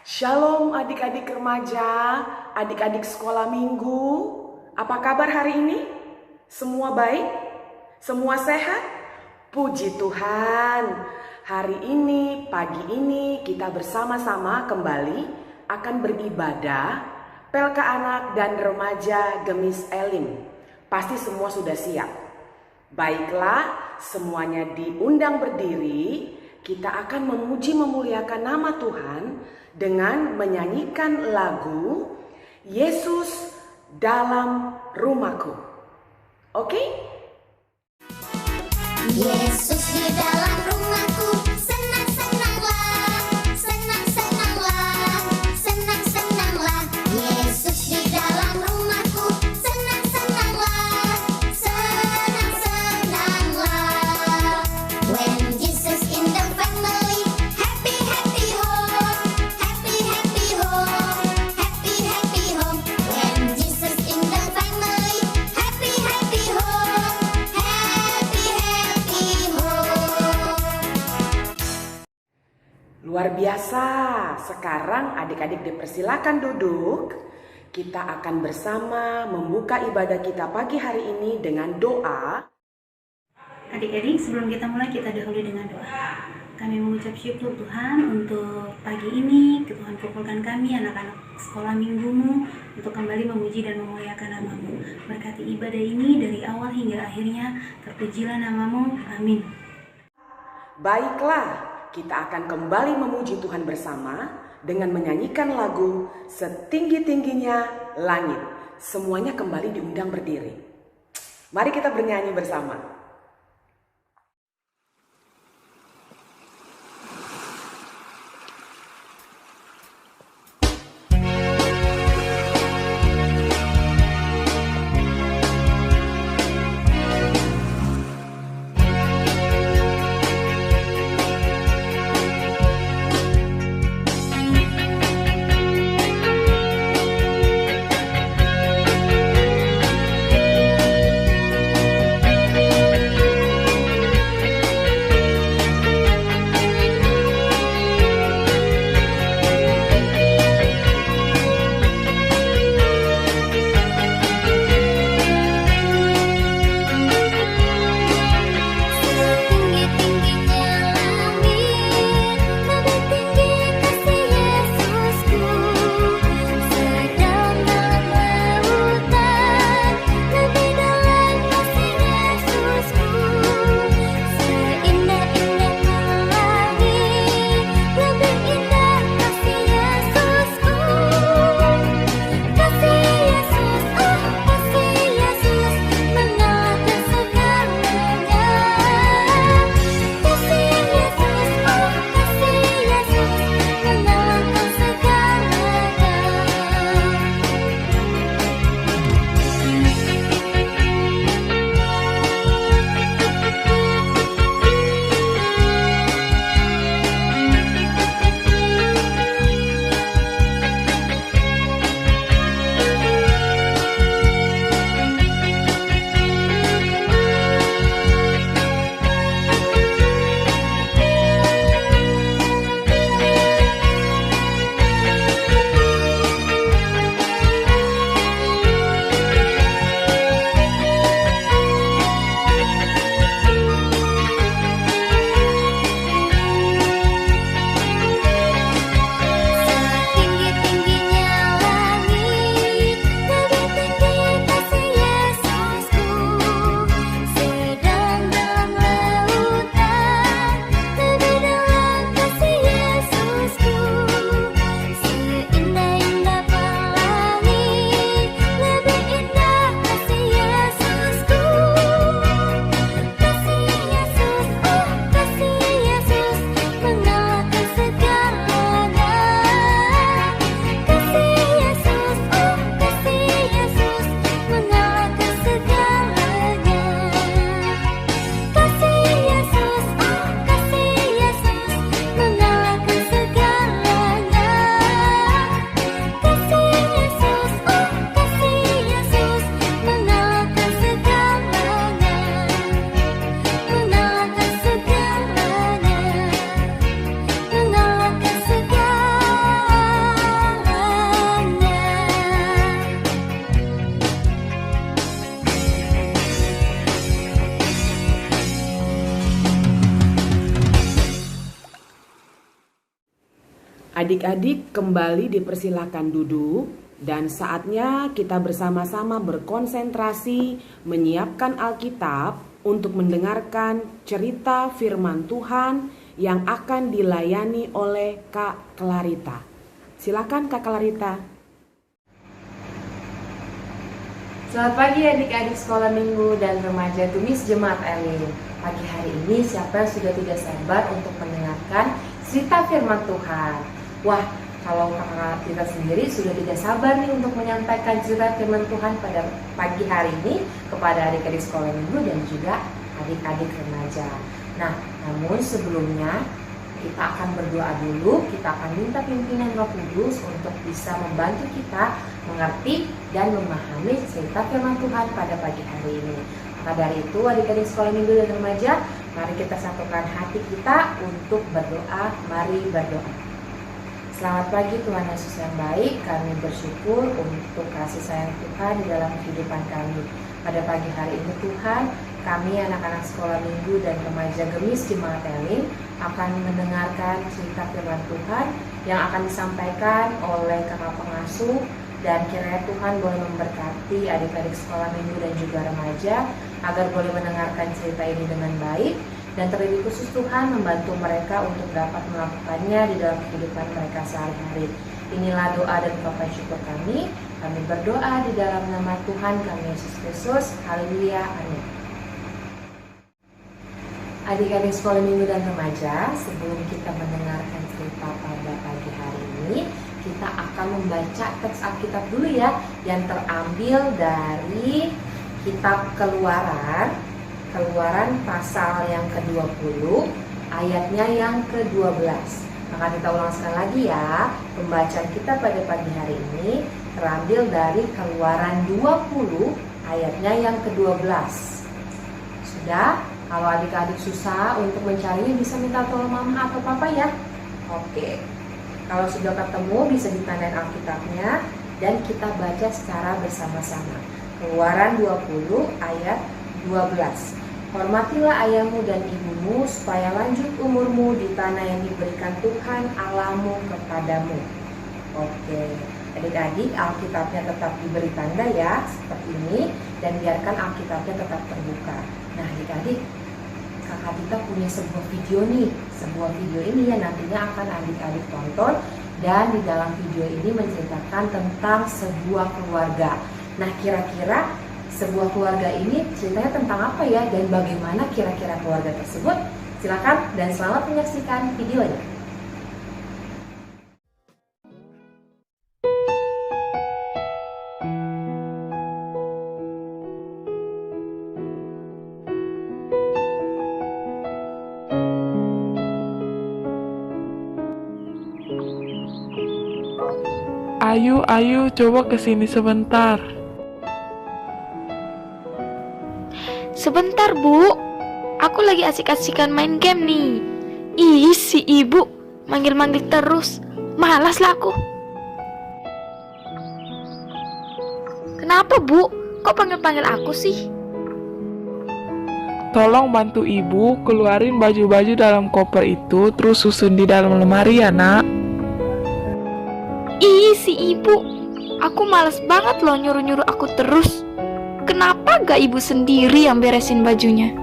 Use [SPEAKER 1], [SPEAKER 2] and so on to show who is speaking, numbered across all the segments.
[SPEAKER 1] Shalom adik-adik remaja, adik-adik sekolah minggu. Apa kabar hari ini? Semua baik? Semua sehat? Puji Tuhan. Hari ini, pagi ini kita bersama-sama kembali akan beribadah Pelka Anak dan Remaja Gemis Elim. Pasti semua sudah siap. Baiklah, semuanya diundang berdiri. Kita akan memuji memuliakan nama Tuhan dengan menyanyikan lagu Yesus dalam rumahku. Oke?
[SPEAKER 2] Yesus di dalam rumahku, senang-senanglah, senang-senanglah, senang-senanglah. Yesus di dalam rumahku, senang-senanglah, senang-senanglah. When Jesus in the family, happy happy home, happy happy home, happy happy home. When Jesus in the family, happy happy home, happy happy home.
[SPEAKER 1] Luar biasa. Sekarang adik-adik dipersilakan duduk. Kita akan bersama membuka ibadah kita pagi hari ini dengan doa.
[SPEAKER 3] Adik-adik, sebelum kita mulai, kita dahului dengan doa. Kami mengucap syukur Tuhan untuk pagi ini. Tuhan kumpulkan kami, anak-anak sekolah minggumu, untuk kembali memuji dan memuliakan namamu. Berkati ibadah ini dari awal hingga akhirnya. Terpujilah namamu. Amin.
[SPEAKER 1] Baiklah, kita akan kembali memuji Tuhan bersama dengan menyanyikan lagu Setinggi-tingginya Langit. Semuanya kembali diundang berdiri. Mari kita bernyanyi bersama. Adik-adik kembali dipersilakan duduk dan saatnya kita bersama-sama berkonsentrasi menyiapkan Alkitab untuk mendengarkan cerita firman Tuhan yang akan dilayani oleh Kak Clarita. Silakan Kak Clarita.
[SPEAKER 4] Selamat pagi adik-adik sekolah minggu dan remaja Gemis Jemaat Elim. Pagi hari ini siapa yang sudah tidak sabar untuk mendengarkan cerita firman Tuhan? Wah, kalau kakak kita sendiri sudah tidak sabar nih untuk menyampaikan cerita firman Tuhan pada pagi hari ini kepada adik-adik sekolah minggu dan juga adik-adik remaja. Nah, namun sebelumnya kita akan berdoa dulu, kita akan minta pimpinan Roh Kudus untuk bisa membantu kita mengerti dan memahami cerita firman Tuhan pada pagi hari ini. Maka dari itu adik-adik sekolah minggu dan remaja, mari kita satukan hati kita untuk berdoa. Mari berdoa. Selamat pagi Tuhan Yesus yang baik, kami bersyukur untuk kasih sayang Tuhan di dalam kehidupan kami. Pada pagi hari ini Tuhan, kami anak-anak sekolah minggu dan remaja Gemis Jemaat Elim akan mendengarkan cerita firman Tuhan yang akan disampaikan oleh kakak pengasuh, dan kiranya Tuhan boleh memberkati adik-adik sekolah minggu dan juga remaja agar boleh mendengarkan cerita ini dengan baik. Dan terlebih khusus Tuhan membantu mereka untuk dapat melakukannya di dalam kehidupan mereka sehari-hari. Inilah doa dan ungkapan syukur kami. Kami berdoa di dalam nama Tuhan kami Yesus Kristus. Haleluya. Amin. Adik-adik sekolah minggu dan remaja, sebelum kita mendengarkan cerita pada pagi hari ini, kita akan membaca teks Alkitab dulu ya, yang terambil dari kitab Keluaran pasal yang ke-20, ayatnya yang ke-12. Maka kita ulang sekali lagi ya, pembacaan kita pada pagi hari ini terambil dari Keluaran 20, ayatnya yang ke-12. Sudah? Kalau adik-adik susah untuk mencarinya bisa minta tolong mama atau papa ya. Oke. Kalau sudah ketemu bisa ditandain Alkitabnya dan kita baca secara bersama-sama. Keluaran 20 ayat 12. Hormatilah ayahmu dan ibumu supaya lanjut umurmu di tanah yang diberikan Tuhan Allahmu kepadamu. Oke, adik-adik Alkitabnya tetap diberi tanda ya, seperti ini, dan biarkan Alkitabnya tetap terbuka. Nah adik-adik, kakak kita punya sebuah video nih. Sebuah video ini yang nantinya akan adik-adik tonton, dan di dalam video ini menceritakan tentang sebuah keluarga. Nah kira-kira sebuah keluarga ini ceritanya tentang apa ya, dan bagaimana kira-kira keluarga tersebut? Silakan dan selamat menyaksikan videonya.
[SPEAKER 5] Ayu, coba kesini sebentar.
[SPEAKER 6] Sebentar Bu, aku lagi asik-asikan main game nih. Ih, si ibu manggil-manggil terus, malas lah aku. Kenapa Bu, kok panggil-panggil aku sih?
[SPEAKER 5] Tolong bantu ibu keluarin baju-baju dalam koper itu, terus susun di dalam lemari ya nak.
[SPEAKER 6] Ih, si ibu, aku malas banget loh nyuruh-nyuruh aku terus. Kenapa gak ibu sendiri yang beresin bajunya?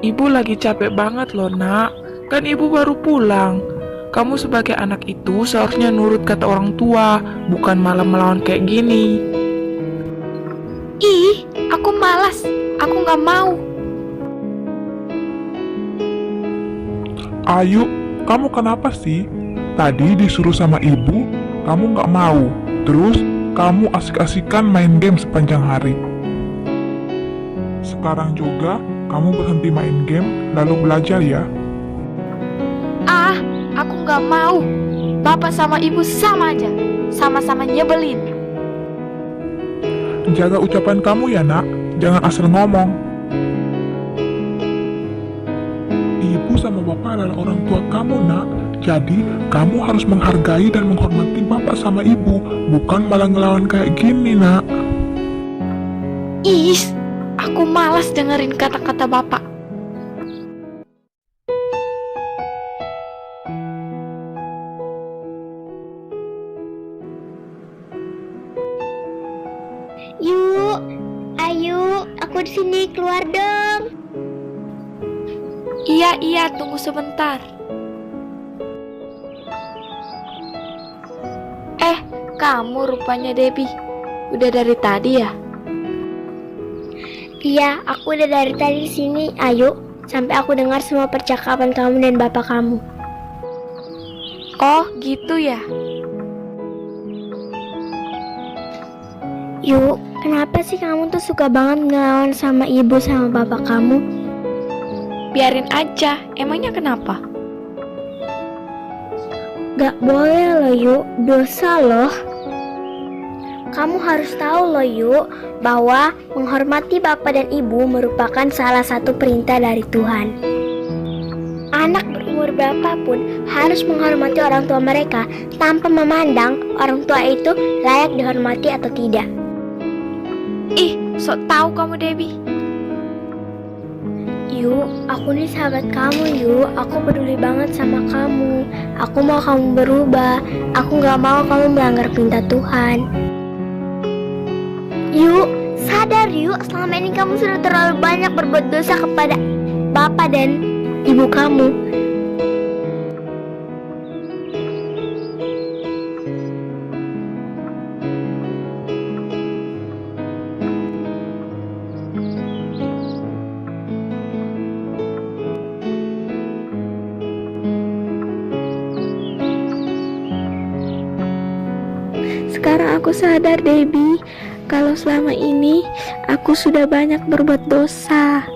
[SPEAKER 5] Ibu lagi capek banget loh nak, kan ibu baru pulang. Kamu sebagai anak itu seharusnya nurut kata orang tua, bukan malah melawan kayak gini.
[SPEAKER 6] Ih, aku malas, aku gak mau.
[SPEAKER 7] Ayu, kamu kenapa sih? Tadi disuruh sama ibu, kamu gak mau. Terus kamu asik-asikan main game sepanjang hari. Sekarang juga kamu berhenti main game lalu belajar ya.
[SPEAKER 6] Ah, aku gak mau. Bapak sama ibu sama aja, sama-sama nyebelin.
[SPEAKER 7] Jaga ucapan kamu ya nak, jangan asal ngomong. Ibu sama bapak adalah orang tua kamu nak. Jadi, kamu harus menghargai dan menghormati bapak sama ibu, bukan malah ngelawan kayak gini, nak.
[SPEAKER 6] Ih, aku malas dengerin kata-kata bapak. sini, keluar dong. Iya, tunggu sebentar. Kamu rupanya Debbie. Udah dari tadi ya?
[SPEAKER 8] Iya, aku udah dari tadi di sini. Ayo, sampai aku dengar semua percakapan kamu dan bapak kamu.
[SPEAKER 6] Oh, gitu ya?
[SPEAKER 8] Yuk, kenapa sih kamu tuh suka banget ngelawan sama ibu sama bapak kamu?
[SPEAKER 6] Biarin aja, emangnya kenapa?
[SPEAKER 8] Gak boleh loh Yuk, dosa loh. Kamu harus tahu loh Yuk, bahwa menghormati bapak dan ibu merupakan salah satu perintah dari Tuhan. Anak berumur berapapun harus menghormati orang tua mereka tanpa memandang orang tua itu layak dihormati atau tidak.
[SPEAKER 6] Ih, sok tahu kamu Debbie.
[SPEAKER 8] Yuk, aku nih sahabat kamu Yuk. Aku peduli banget sama kamu. Aku mau kamu berubah. Aku gak mau kamu melanggar perintah Tuhan. Yuk, sadar Yuk. Selama ini kamu sudah terlalu banyak berbuat dosa kepada bapak dan ibu kamu.
[SPEAKER 9] Sekarang aku sadar, Debbie, kalau selama ini aku sudah banyak berbuat dosa.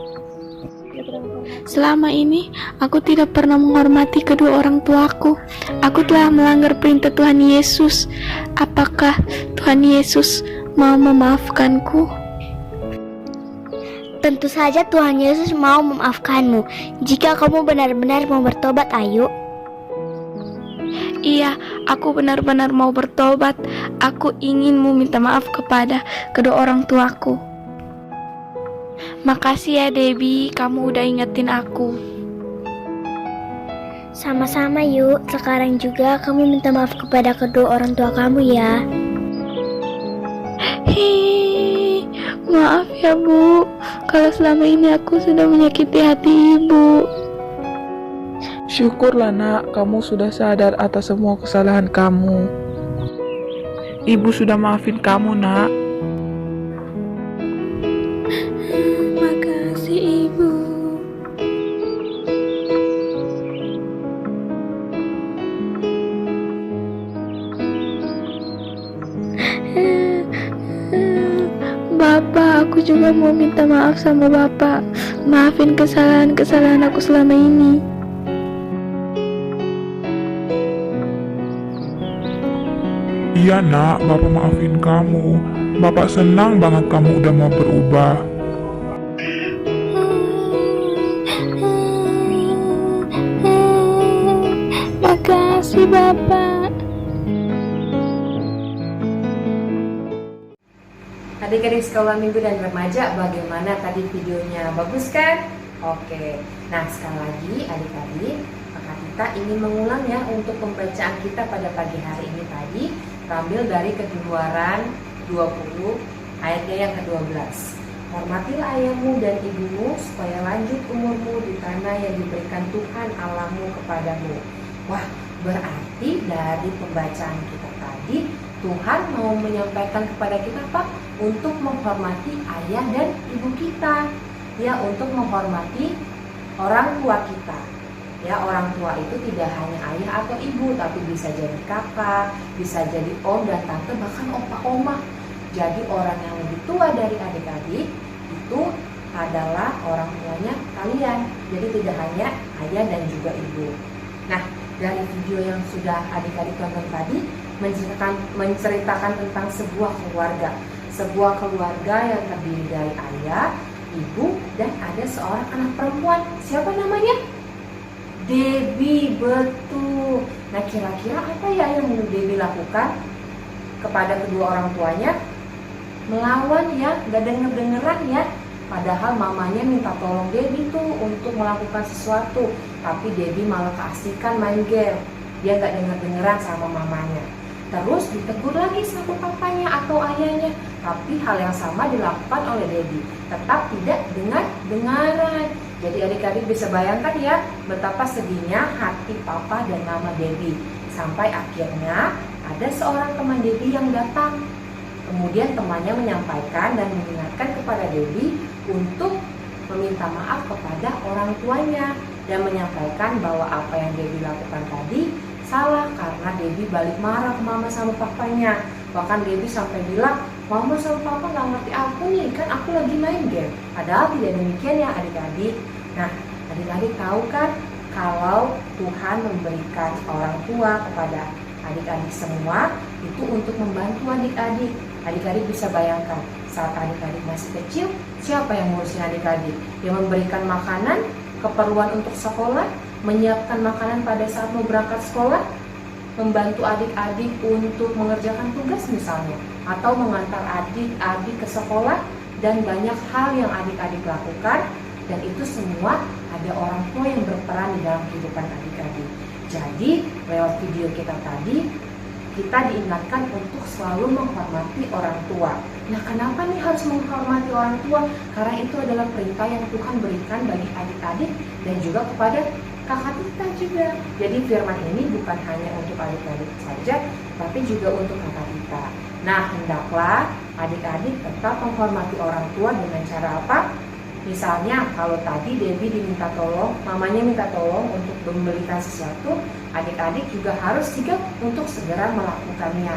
[SPEAKER 9] Selama ini aku tidak pernah menghormati kedua orang tuaku. Aku telah melanggar perintah Tuhan Yesus. Apakah Tuhan Yesus mau memaafkanku?
[SPEAKER 8] Tentu saja Tuhan Yesus mau memaafkanmu jika kamu benar-benar mau bertobat. Ayo.
[SPEAKER 9] Iya, aku benar-benar mau bertobat. Aku ingin meminta maaf kepada kedua orang tuaku. Makasih ya Debbie, kamu udah ingetin aku.
[SPEAKER 8] Sama-sama Yuk. Sekarang juga kamu minta maaf kepada kedua orang tua kamu ya.
[SPEAKER 9] Hei, maaf ya Bu, kalau selama ini aku sudah menyakiti hati Ibu.
[SPEAKER 5] Syukurlah nak, kamu sudah sadar atas semua kesalahan kamu. Ibu sudah maafin kamu nak.
[SPEAKER 9] Makasih Ibu. Bapak, aku juga mau minta maaf sama Bapak. Maafin kesalahan-kesalahan aku selama ini.
[SPEAKER 7] Iya nak, Bapak maafin kamu. Bapak senang banget kamu udah mau berubah.
[SPEAKER 9] Makasih Bapak.
[SPEAKER 4] Adik-adik sekolah minggu dan remaja, bagaimana tadi videonya? Bagus kan? Oke. Nah, sekali lagi adik-adik, Kakak Tita ingin mengulang ya untuk pembacaan kita pada pagi hari ini tadi, terambil dari Keluaran 20 ayatnya yang ke-12. Hormatilah ayahmu dan ibumu supaya lanjut umurmu di tanah yang diberikan Tuhan Allahmu kepadamu. Wah, berarti dari pembacaan kita tadi Tuhan mau menyampaikan kepada kita apa? Untuk menghormati ayah dan ibu kita. Ya, untuk menghormati orang tua kita. Ya, orang tua itu tidak hanya ayah atau ibu, tapi bisa jadi kakak, bisa jadi om dan tante, bahkan opa oma. Jadi orang yang lebih tua dari adik-adik itu adalah orang tuanya kalian. Jadi tidak hanya ayah dan juga ibu. Nah, dari video yang sudah adik-adik tonton tadi menceritakan tentang sebuah keluarga. Sebuah keluarga yang terdiri dari ayah, ibu, dan ada seorang anak perempuan. Siapa namanya? Debbie, betul. Nah, kira-kira apa ya yang Debbie lakukan kepada kedua orang tuanya? Melawan ya, gak denger-dengeran ya. Padahal mamanya minta tolong Debbie tuh untuk melakukan sesuatu, tapi Debbie malah keasikan main game. Dia gak denger-dengeran sama mamanya. terus ditegur lagi sama papanya atau ayahnya. Tapi hal yang sama dilakukan oleh Debbie, tetap tidak dengar-dengaran. Jadi adik-adik bisa bayangkan ya betapa sedihnya hati papa dan mama Debbie. Sampai akhirnya ada seorang teman Debbie yang datang. Kemudian temannya menyampaikan dan mengingatkan kepada Debbie untuk meminta maaf kepada orang tuanya dan menyampaikan bahwa apa yang Debbie lakukan tadi salah karena Debbie balik marah ke mama sama papanya. Bahkan Debbie sampai bilang, mama sama papa gak ngerti aku nih, kan aku lagi main game. Padahal tidak demikian ya adik-adik. Nah, adik-adik tahu kan kalau Tuhan memberikan orang tua kepada adik-adik semua itu untuk membantu adik-adik. Adik-adik bisa bayangkan saat adik-adik masih kecil, siapa yang ngurusin adik-adik? Yang memberikan makanan, keperluan untuk sekolah, menyiapkan makanan pada saat mau berangkat sekolah, membantu adik-adik untuk mengerjakan tugas misalnya, atau mengantar adik-adik ke sekolah, dan banyak hal yang adik-adik lakukan, dan itu semua ada orang tua yang berperan di dalam kehidupan adik-adik. Jadi lewat video kita tadi, kita diingatkan untuk selalu menghormati orang tua. Nah, kenapa nih harus menghormati orang tua? Karena itu adalah perintah yang Tuhan berikan bagi adik-adik dan juga kepada kakak kita juga. Jadi firman ini bukan hanya untuk adik-adik saja, tapi juga untuk kakak kita. Nah, hendaklah adik-adik tetap menghormati orang tua dengan cara apa? Misalnya kalau tadi Debbie diminta tolong, mamanya minta tolong untuk membelikan sesuatu, adik-adik juga harus sigap untuk segera melakukannya.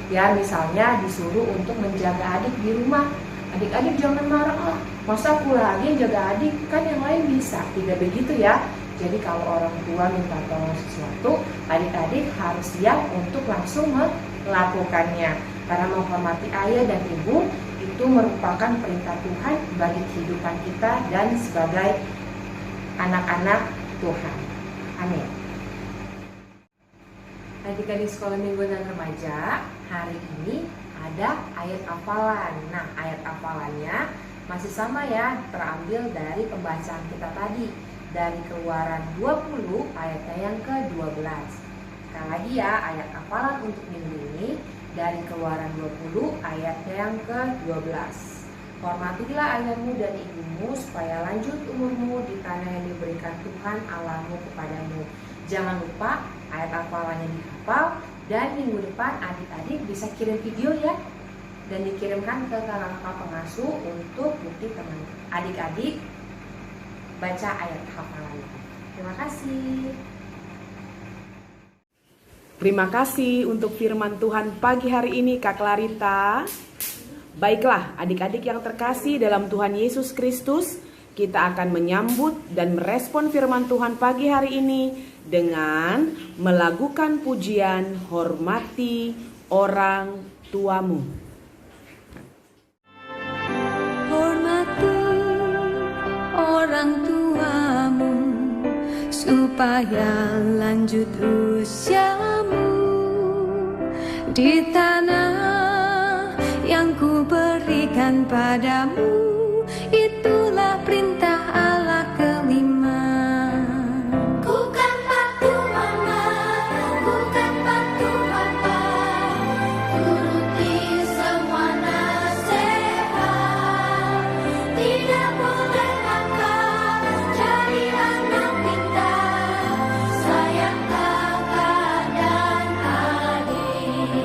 [SPEAKER 4] Ya, misalnya disuruh untuk menjaga adik di rumah. Adik-adik jangan marah, masa aku lagi yang jaga adik, kan yang lain bisa. Tidak begitu ya. Jadi kalau orang tua minta tolong sesuatu, adik-adik harus siap untuk langsung melakukannya. Karena menghormati ayah dan ibu itu merupakan perintah Tuhan bagi kehidupan kita dan sebagai anak-anak Tuhan. Amin. Adik-adik sekolah minggu dan remaja, hari ini ada ayat hafalan. Nah, ayat hafalannya masih sama ya, terambil dari pembacaan kita tadi, dari Keluaran 20 ayatnya yang ke-12. Sekali lagi ya, ayat hafalan untuk minggu ini dari Keluaran 20 ayatnya yang ke-12. Hormatilah ayahmu dan ibumu supaya lanjut umurmu di tanah yang diberikan Tuhan Allahmu kepadamu. Jangan lupa ayat hafalannya dihafal, dan minggu depan adik-adik bisa kirim video ya, dan dikirimkan ke kakak-kakak pengasuh untuk bukti teman adik-adik baca ayat hafalannya. Terima kasih.
[SPEAKER 1] Terima kasih untuk firman Tuhan pagi hari ini Kak Clarita. Baiklah adik-adik yang terkasih dalam Tuhan Yesus Kristus, kita akan menyambut dan merespon firman Tuhan pagi hari ini dengan melakukan pujian hormati orang tuamu.
[SPEAKER 10] Hormati orang tuamu supaya lanjut usiamu di tanah yang ku berikan padamu. Itulah perintah Allah kelima.
[SPEAKER 2] Bukan patuh mama, bukan patuh papa, turuti semua nasihat. Tidak boleh nakal, jadi anak pintar, sayang kakak dan adik.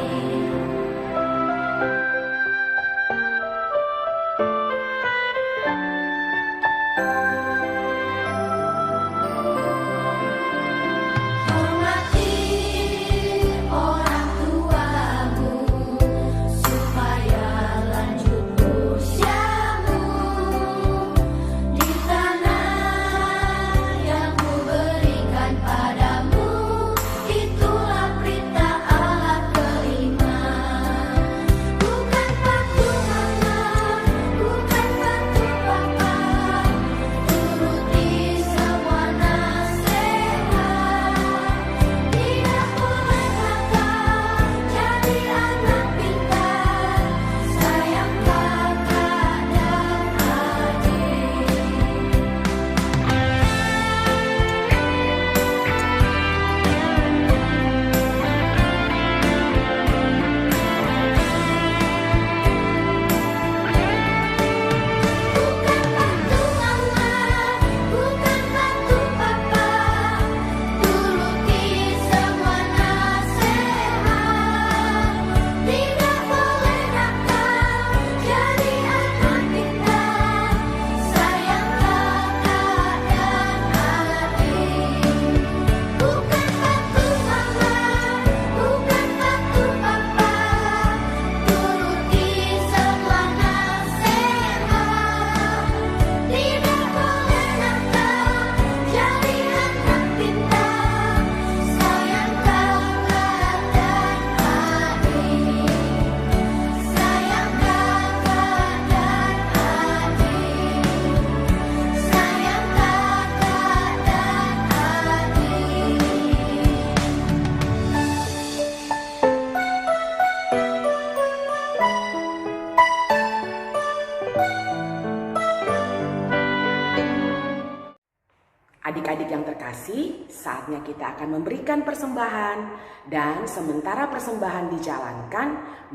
[SPEAKER 1] Adik-adik yang terkasih, saatnya kita akan memberikan persembahan, dan sementara persembahan dijalankan,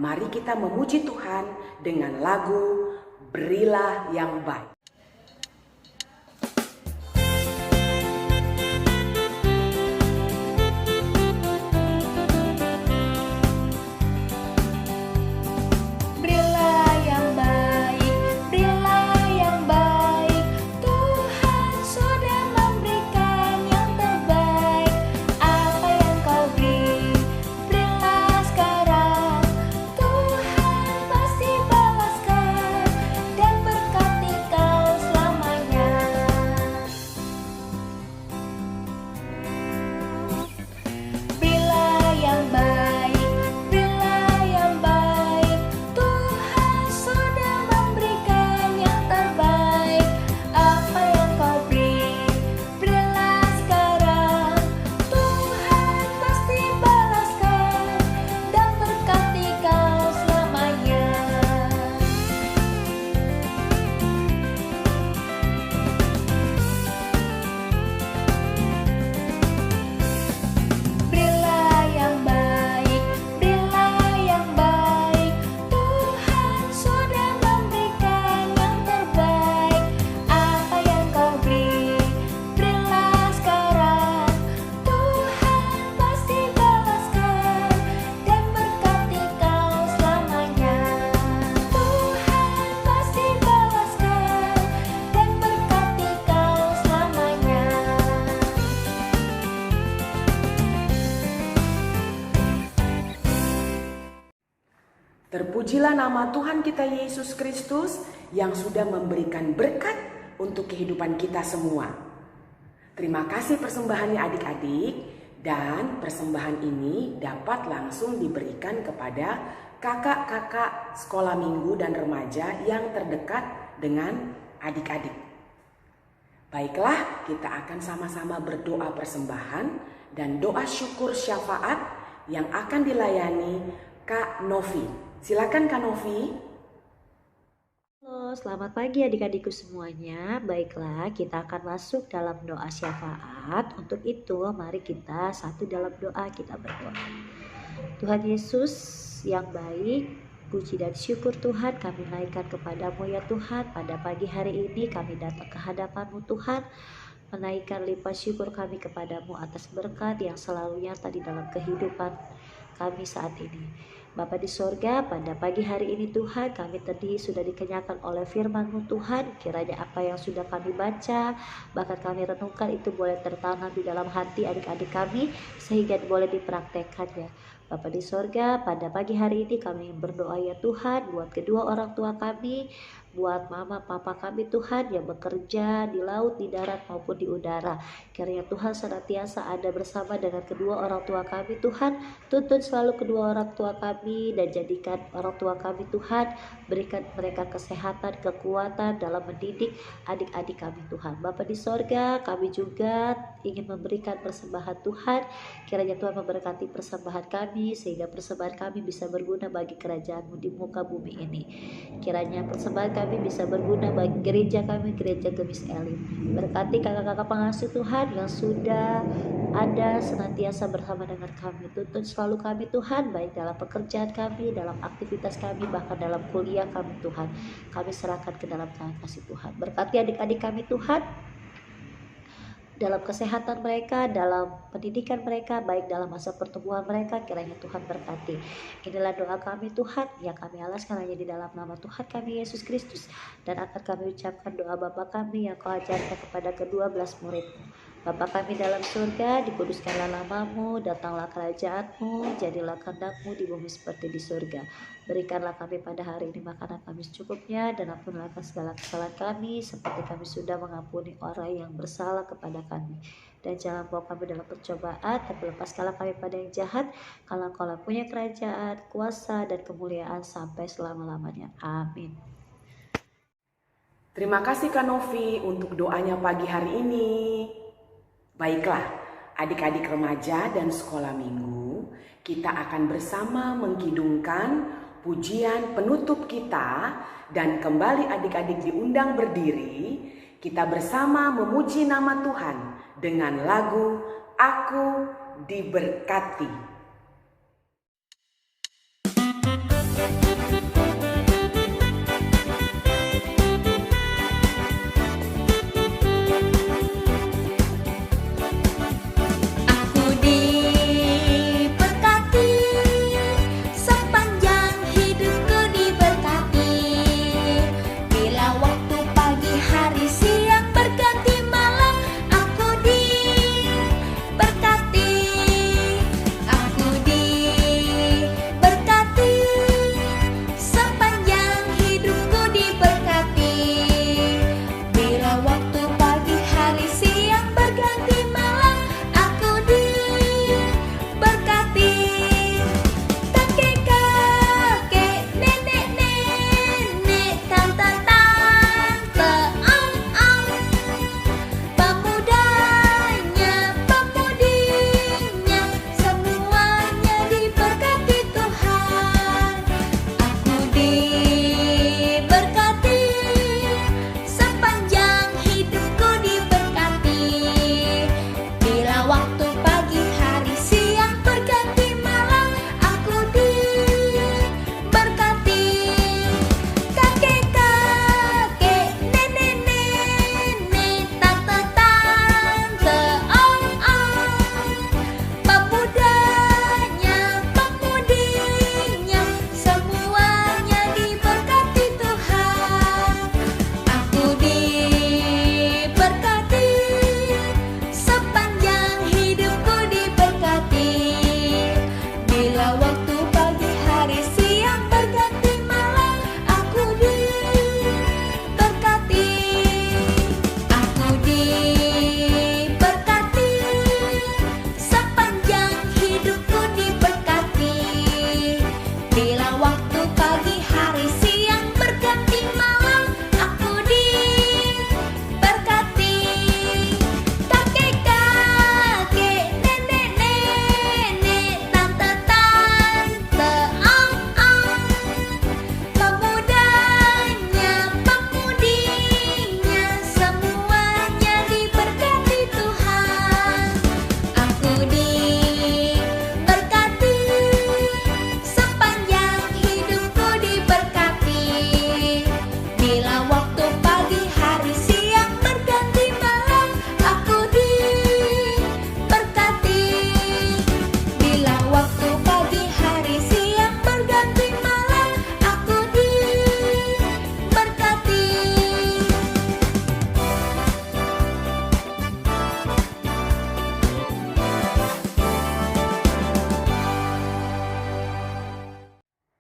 [SPEAKER 1] mari kita memuji Tuhan dengan lagu Berilah yang Baik. Terpujilah nama Tuhan kita Yesus Kristus yang sudah memberikan berkat untuk kehidupan kita semua. Terima kasih persembahannya adik-adik, dan persembahan ini dapat langsung diberikan kepada kakak-kakak sekolah minggu dan remaja yang terdekat dengan adik-adik. Baiklah, kita akan sama-sama berdoa persembahan dan doa syukur syafaat yang akan dilayani Kak Novi. Silakan Kak Novi.
[SPEAKER 11] Halo, selamat pagi adik-adikku semuanya. Baiklah, kita akan masuk dalam doa syafaat. Untuk itu, mari kita satu dalam doa, kita berdoa. Tuhan Yesus yang baik, puji dan syukur Tuhan kami naikkan kepadamu ya Tuhan. Pada pagi hari ini kami datang ke hadapan-Mu Tuhan, menaikkan limpah syukur kami kepadamu atas berkat yang selalu nyata di dalam kehidupan kami saat ini. Bapa di sorga, pada pagi hari ini Tuhan, kami tadi sudah dikenyangkan oleh firman-Mu Tuhan. Kiranya apa yang sudah kami baca, bahkan kami renungkan, itu boleh tertanam di dalam hati adik-adik kami, sehingga boleh dipraktekkan ya. Bapa di sorga, pada pagi hari ini kami berdoa ya Tuhan, buat kedua orang tua kami, buat mama papa kami Tuhan yang bekerja di laut, di darat maupun di udara. Kiranya Tuhan senantiasa ada bersama dengan kedua orang tua kami Tuhan. Tuntun selalu kedua orang tua kami dan jadikan orang tua kami Tuhan, berikan mereka kesehatan, kekuatan dalam mendidik adik-adik kami Tuhan. Bapa di sorga, kami juga ingin memberikan persembahan Tuhan. Kiranya Tuhan memberkati persembahan kami, sehingga persembahan kami bisa berguna bagi kerajaan-Mu di muka bumi ini. Kiranya persembahan kami bisa berguna bagi gereja kami, gereja Gemis Elim. Berkati kakak-kakak pengasuh Tuhan yang sudah ada senantiasa bersama dengan kami. Tuntun selalu kami Tuhan, baik dalam pekerjaan kami, dalam aktivitas kami, bahkan dalam kuliah kami Tuhan. Kami serahkan ke dalam tangan kasih Tuhan. Berkati adik-adik kami Tuhan, dalam kesehatan mereka, dalam pendidikan mereka, baik dalam masa pertumbuhan mereka, kiranya Tuhan berkati. Inilah doa kami Tuhan, yang kami alaskan hanya di dalam nama Tuhan kami Yesus Kristus, dan akan kami ucapkan doa Bapa kami yang Kau ajarkan kepada ke-12 murid-Mu. Bapa kami dalam surga, dikuduskanlah nama-Mu, datanglah kerajaan-Mu, jadilah kehendak-Mu di bumi seperti di surga. Berikanlah kami pada hari ini makanan kami secukupnya, dan ampunilah segala kesalahan kami, seperti kami sudah mengampuni orang yang bersalah kepada kami. Dan jangan bawa kami dalam percobaan, tapi lepaskanlah kami pada yang jahat, karena Kau punya kerajaan, kuasa, dan kemuliaan sampai selama-lamanya. Amin.
[SPEAKER 1] Terima kasih Kak Novi untuk doanya pagi hari ini. Baiklah, adik-adik remaja dan sekolah minggu, kita akan bersama mengkidungkan pujian penutup kita, dan kembali adik-adik diundang berdiri. Kita bersama memuji nama Tuhan dengan lagu Aku Diberkati.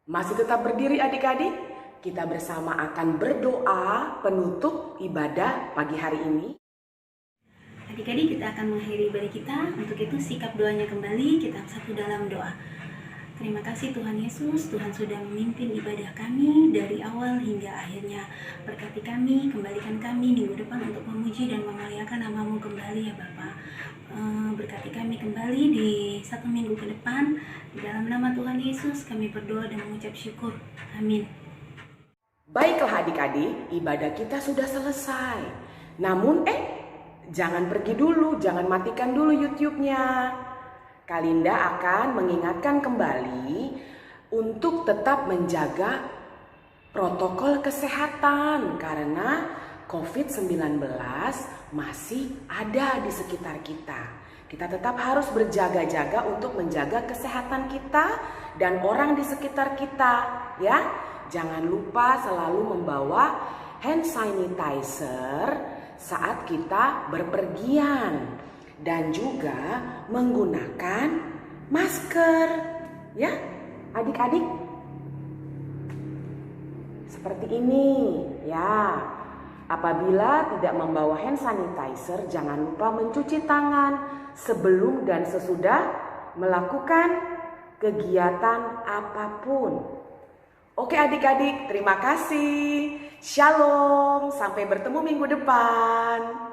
[SPEAKER 1] Masih tetap berdiri adik-adik? Kita bersama akan berdoa penutup ibadah pagi hari ini.
[SPEAKER 3] Adik-adik, kita akan mengakhiri ibadah kita. Untuk itu sikap doanya kembali, kita satu dalam doa. Terima kasih Tuhan Yesus, Tuhan sudah memimpin ibadah kami dari awal hingga akhirnya. Berkati kami, kembalikan kami minggu depan untuk memuji dan memuliakan nama-Mu kembali ya Bapa. Berkati kami kembali di satu minggu ke depan. Di dalam nama Tuhan Yesus kami berdoa dan mengucap syukur. Amin.
[SPEAKER 1] Baiklah adik-adik, ibadah kita sudah selesai. Namun jangan pergi dulu, jangan matikan dulu YouTube-nya. Kalinda akan mengingatkan kembali untuk tetap menjaga protokol kesehatan karena COVID-19 masih ada di sekitar kita. Kita tetap harus berjaga-jaga untuk menjaga kesehatan kita dan orang di sekitar kita, ya. Jangan lupa selalu membawa hand sanitizer saat kita berpergian. Dan juga menggunakan masker, ya adik-adik. Seperti ini, ya. Apabila tidak membawa hand sanitizer, jangan lupa mencuci tangan sebelum dan sesudah melakukan kegiatan apapun. Oke adik-adik, terima kasih. Shalom, sampai bertemu minggu depan.